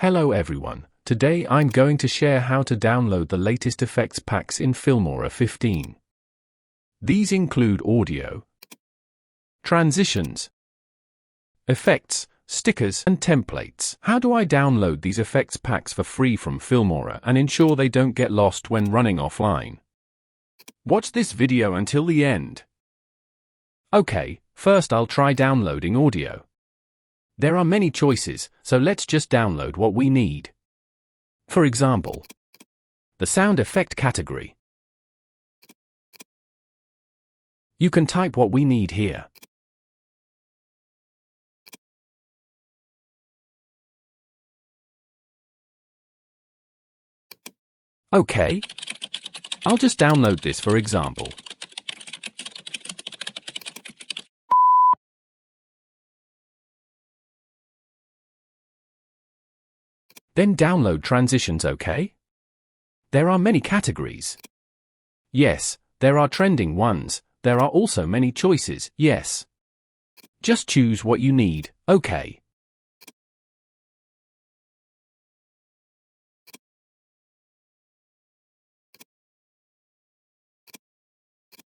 Hello everyone, today I'm going to share how to download the latest effects packs in Filmora 15. These include audio, transitions, effects, stickers and templates. How do I download these effects packs for free from Filmora and ensure they don't get lost when running offline? Watch this video until the end. Okay, first I'll try downloading audio. There are many choices, so let's just download what we need. For example, the sound effect category. You can type what we need here. Okay, I'll just download this for example. Then download transitions, okay? There are many categories. Yes, there are trending ones, there are also many choices, yes. Just choose what you need, okay.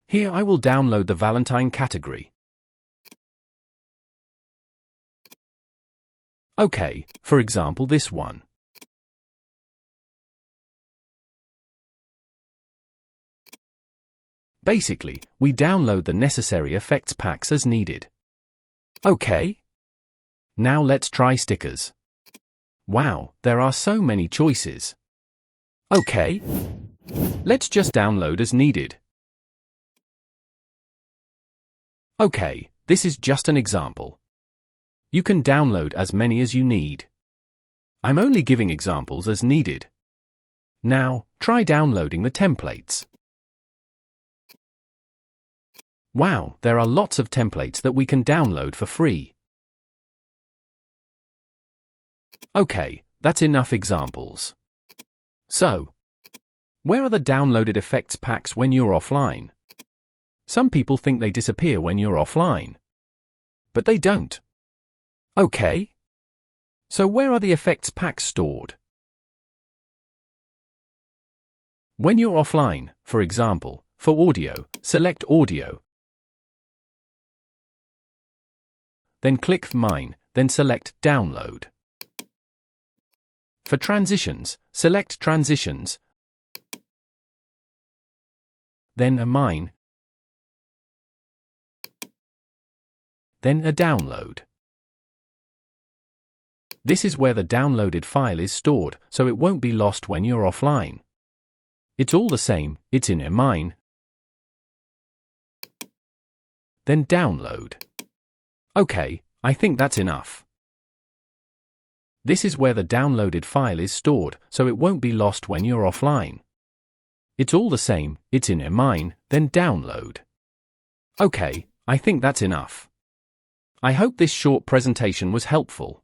Here I will download the Valentine category. Okay, for example this one. Basically, we download the necessary effects packs as needed. Okay. Now let's try stickers. Wow, there are so many choices. Okay. Let's just download as needed. Okay, this is just an example. You can download as many as you need. I'm only giving examples as needed. Now, try downloading the templates. Wow, there are lots of templates that we can download for free. Okay, that's enough examples. So, where are the downloaded effects packs when you're offline? Some people think they disappear when you're offline. But they don't. Okay. So where are the effects packs stored? When you're offline, for example, for audio, select audio. Then click Mine, then select Download. For transitions, select Transitions. Then a Mine. Then a Download. This is where the downloaded file is stored, so it won't be lost when you're offline. It's all the same, it's in a Mine. Then Download. Okay, I think that's enough. This is where the downloaded file is stored, so it won't be lost when you're offline. It's all the same, it's in a Mine, then Download. Okay, I think that's enough. I hope this short presentation was helpful.